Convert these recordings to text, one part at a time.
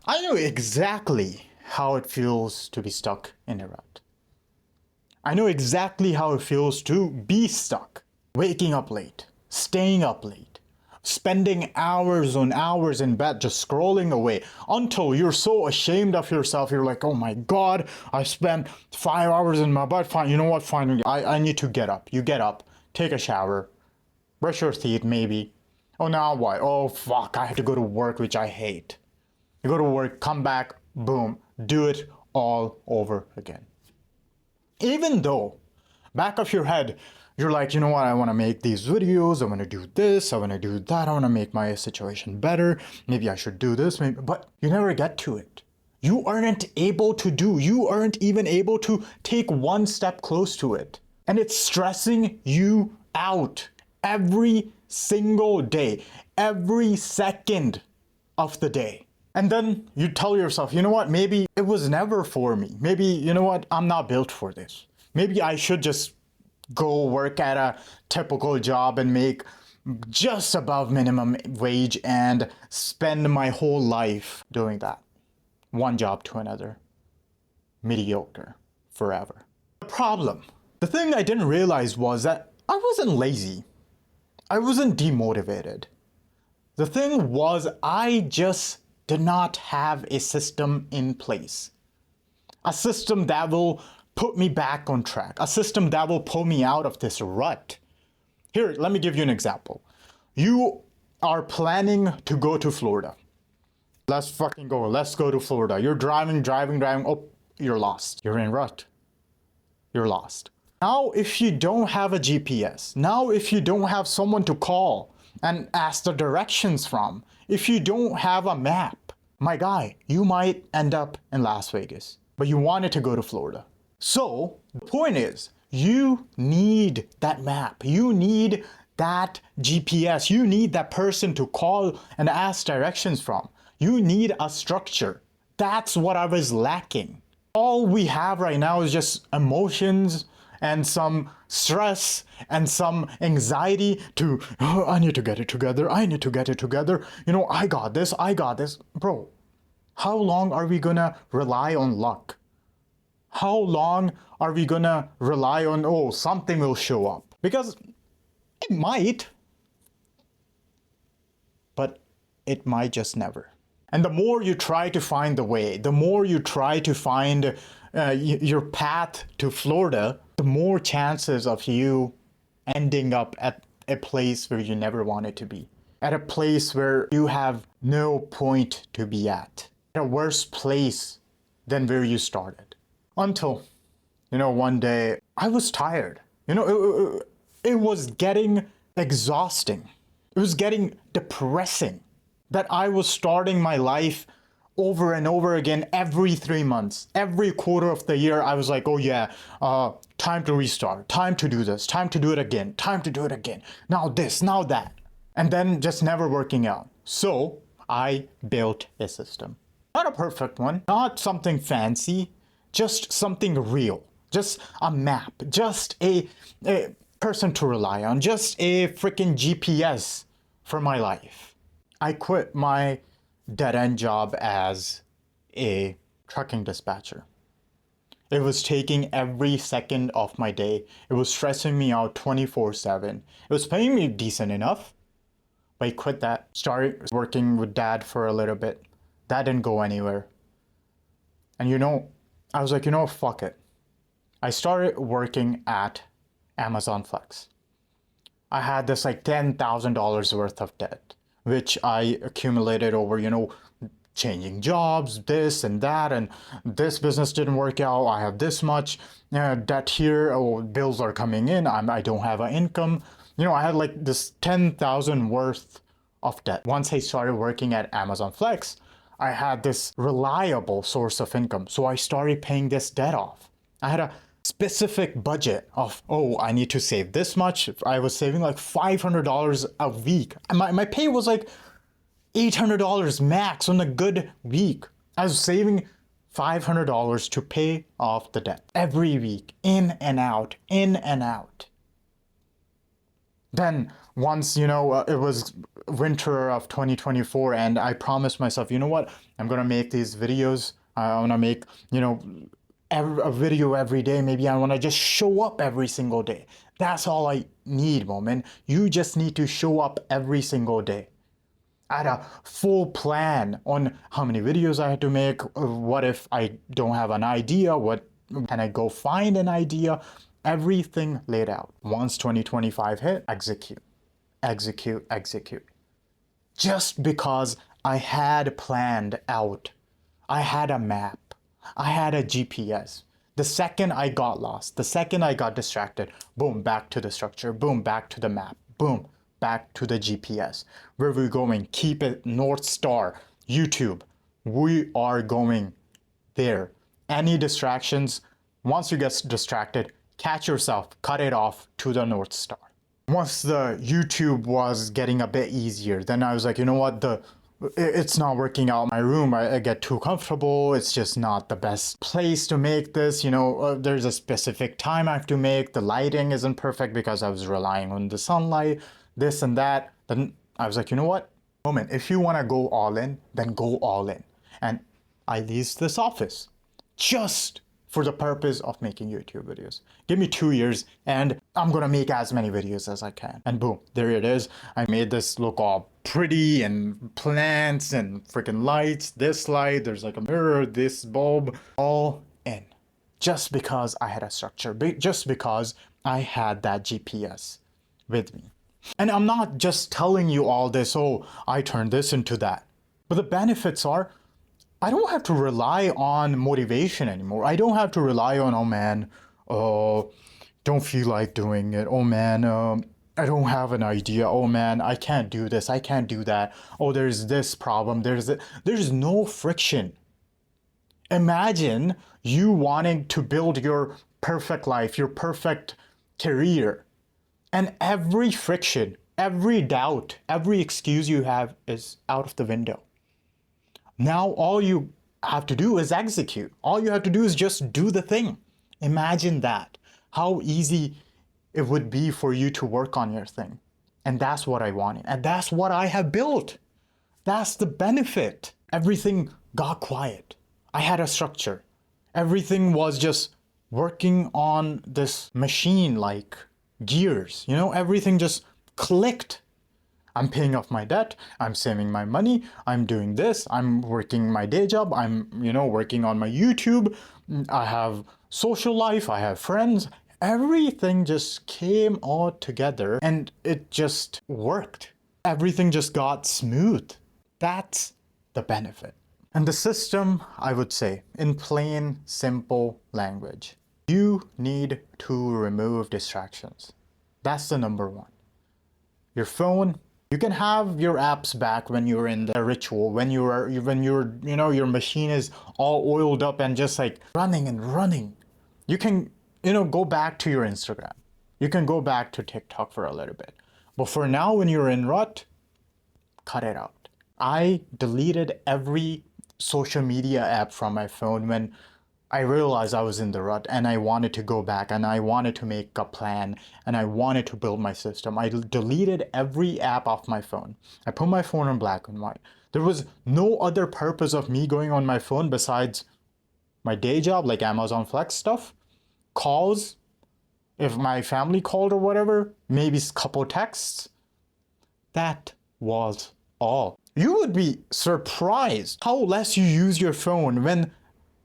I know exactly how it feels to be stuck in a rut. I know exactly how it feels to be stuck. Waking up late, staying up late, spending hours on hours in bed just scrolling away until you're so ashamed of yourself. You're like, oh my God, I spent 5 hours in my bed. Fine, you know what? Fine, I need to get up. You get up, take a shower, brush your teeth maybe. Oh, now what? Oh, fuck, I have to go to work, which I hate. You go to work, come back, boom, do it all over again. Even though back of your head, you're like, you know what, I want to make these videos, I want to do this, I want to do that, I want to make my situation better, maybe I should do this, maybe, but you never get to it. You aren't able to do, you aren't even able to take one step close to it. And it's stressing you out every single day, every second of the day. And then you tell yourself, you know what, maybe it was never for me. Maybe, you know what, I'm not built for this. Maybe I should just go work at a typical job and make just above minimum wage and spend my whole life doing that. One job to another. Mediocre. Forever. The thing I didn't realize was that I wasn't lazy. I wasn't demotivated. The thing was, I just did not have a system in place. A system that will put me back on track. A system that will pull me out of this rut. Here, let me give you an example. You are planning to go to Florida. Let's fucking go. Let's go to Florida. You're driving. Oh, you're lost. You're in rut. You're lost. Now, if you don't have a GPS, now if you don't have someone to call and ask the directions from, if you don't have a map, my guy, you might end up in Las Vegas, but you wanted to go to Florida. So the point is, you need that map. You need that GPS. You need that person to call and ask directions from. You need a structure. That's what I was lacking. All we have right now is just emotions and some stress and some anxiety to, oh, I need to get it together. I need to get it together. You know, I got this. Bro, how long are we gonna rely on luck? How long are we gonna rely on, oh, something will show up? Because it might, but it might just never. And the more you try to find the way, the more you try to find your path to Florida, the more chances of you ending up at a place where you never wanted to be. At a place where you have no point to be at. At a worse place than where you started. Until, one day I was tired. It was getting exhausting. It was getting depressing that I was starting my life over and over again every 3 months. Every quarter of the year, I was like, oh yeah, time to restart, time to do this, time to do it again, time to do it again. Now this, now that. And then just never working out. So I built a system. Not a perfect one, not something fancy, just something real. Just a map, just a person to rely on, just a freaking GPS for my life. I quit my dead-end job as a trucking dispatcher. It was taking every second of my day. It was stressing me out 24/7. It was paying me decent enough, but I quit that. Started working with dad for a little bit. That didn't go anywhere. And I was like, fuck it. I started working at Amazon Flex. I had this like $10,000 worth of debt, which I accumulated over, changing jobs, this and that, and this business didn't work out. I have this much debt here. Oh, bills are coming in. I don't have an income. I had like this 10,000 worth of debt. Once I started working at Amazon Flex, I had this reliable source of income. So I started paying this debt off. I had a specific budget of, I need to save this much. I was saving like $500 a week. My pay was like $800 max on a good week. I was saving $500 to pay off the debt every week, in and out, in and out. Then once, it was winter of 2024 and I promised myself, you know what? I'm gonna make these videos. I wanna make, a video every day. Maybe I wanna just show up every single day. That's all I need, Moman. You just need to show up every single day. I had a full plan on how many videos I had to make. What if I don't have an idea? What can I go find an idea? Everything laid out. Once 2025 hit, execute, execute, execute. Just because I had planned out, I had a map, I had a GPS. The second I got lost, the second I got distracted, boom, back to the structure, boom, back to the map, boom, back to the GPS. Where we're going, keep it North Star, YouTube. We are going there. Any distractions, once you get distracted, catch yourself, cut it off to the North Star. Once the YouTube was getting a bit easier, then I was like, you know what, it's not working out in my room. I get too comfortable. It's just not the best place to make this. There's a specific time I have to make. The lighting isn't perfect because I was relying on the sunlight, this and that. Then I was like, you know what, Moment, if you want to go all in, then go all in. And I leased this office just for the purpose of making YouTube videos. Give me 2 years and I'm gonna make as many videos as I can. And boom, there it is. I made this look all pretty and plants and freaking lights, this light, there's like a mirror, this bulb, all in. Just because I had a structure, just because I had that GPS with me. And I'm not just telling you all this, oh, I turned this into that. But the benefits are, I don't have to rely on motivation anymore. I don't have to rely on, oh man, don't feel like doing it. Oh man, I don't have an idea. Oh man, I can't do this. I can't do that. Oh, there's this problem. There's no friction. Imagine you wanting to build your perfect life, your perfect career, and every friction, every doubt, every excuse you have is out of the window. Now all you have to do is execute. All you have to do is just do the thing. Imagine that. How easy it would be for you to work on your thing. And that's what I wanted. And that's what I have built. That's the benefit. Everything got quiet. I had a structure. Everything was just working on this machine like gears. Everything just clicked. I'm paying off my debt, I'm saving my money, I'm doing this, I'm working my day job, I'm, working on my YouTube, I have social life, I have friends. Everything just came all together and it just worked. Everything just got smooth. That's the benefit. And the system, I would say, in plain, simple language, you need to remove distractions. That's the number one. Your phone, you can have your apps back when you're in the ritual, when your machine is all oiled up and just like running and running. You can, go back to your Instagram. You can go back to TikTok for a little bit. But for now, when you're in rut, cut it out. I deleted every social media app from my phone when I realized I was in the rut and I wanted to go back and I wanted to make a plan and I wanted to build my system. I deleted every app off my phone. I put my phone on black and white. There was no other purpose of me going on my phone besides my day job, like Amazon Flex stuff, calls, if my family called or whatever, maybe a couple texts. That was all. You would be surprised how less you use your phone when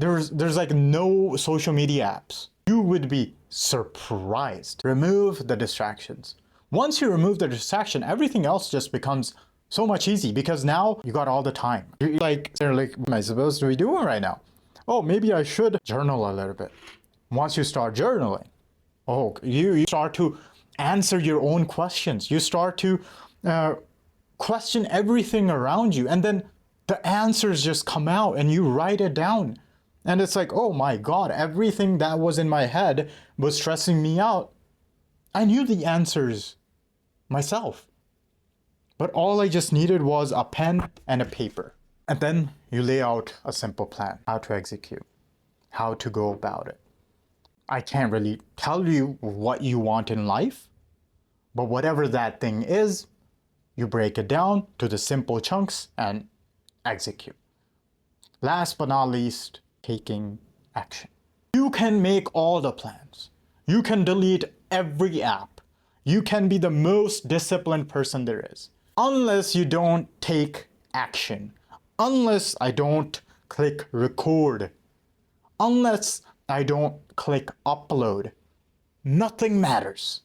there's like no social media apps. You would be surprised. Remove the distractions. Once you remove the distraction, everything else just becomes so much easy because now you got all the time. You're like, what am I supposed to be doing right now? Oh, maybe I should journal a little bit. Once you start journaling, you start to answer your own questions. You start to question everything around you, and then the answers just come out and you write it down. And it's like, oh my God, everything that was in my head was stressing me out. I knew the answers myself. But all I just needed was a pen and a paper. And then you lay out a simple plan, how to execute, how to go about it. I can't really tell you what you want in life, But whatever that thing is, you break it down to the simple chunks and execute. Last but not least, taking action. You can make all the plans. You can delete every app. You can be the most disciplined person there is. Unless you don't take action. Unless I don't click record. Unless I don't click upload. Nothing matters.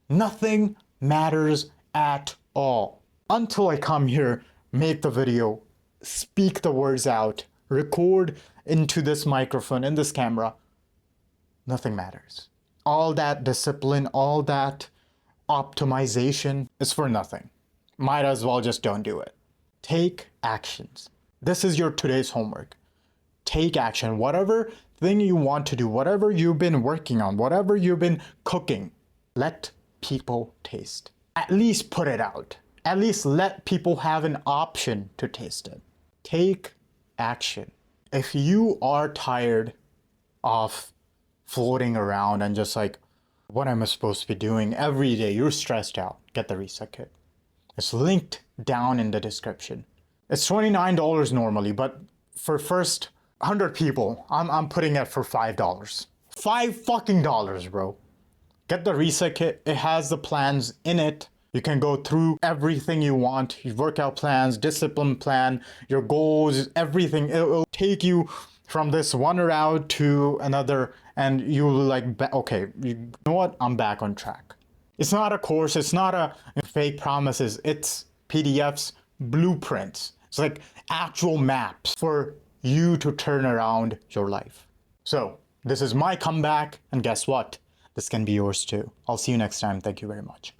Nothing matters at all. Until I come here, make the video, speak the words out, record into this microphone, in this camera, nothing matters. All that discipline, all that optimization is for nothing. Might as well just don't do it. Take actions. This is your today's homework. Take action. Whatever thing you want to do, whatever you've been working on, whatever you've been cooking, let people taste. At least put it out. At least let people have an option to taste it. Take action. If you are tired of floating around and just like, what am I supposed to be doing every day? You're stressed out. Get the reset kit. It's linked down in the description. It's $29 normally, but for first 100 people, I'm putting it for $5. $5 bro. Get the reset kit. It has the plans in it. You can go through everything you want, your workout plans, discipline plan, your goals, everything. It will take you from this one route to another, and you'll like, okay, you know what? I'm back on track. It's not a course. It's not a fake promises. It's PDFs, blueprints. It's like actual maps for you to turn around your life. So this is my comeback, and guess what? This can be yours too. I'll see you next time. Thank you very much.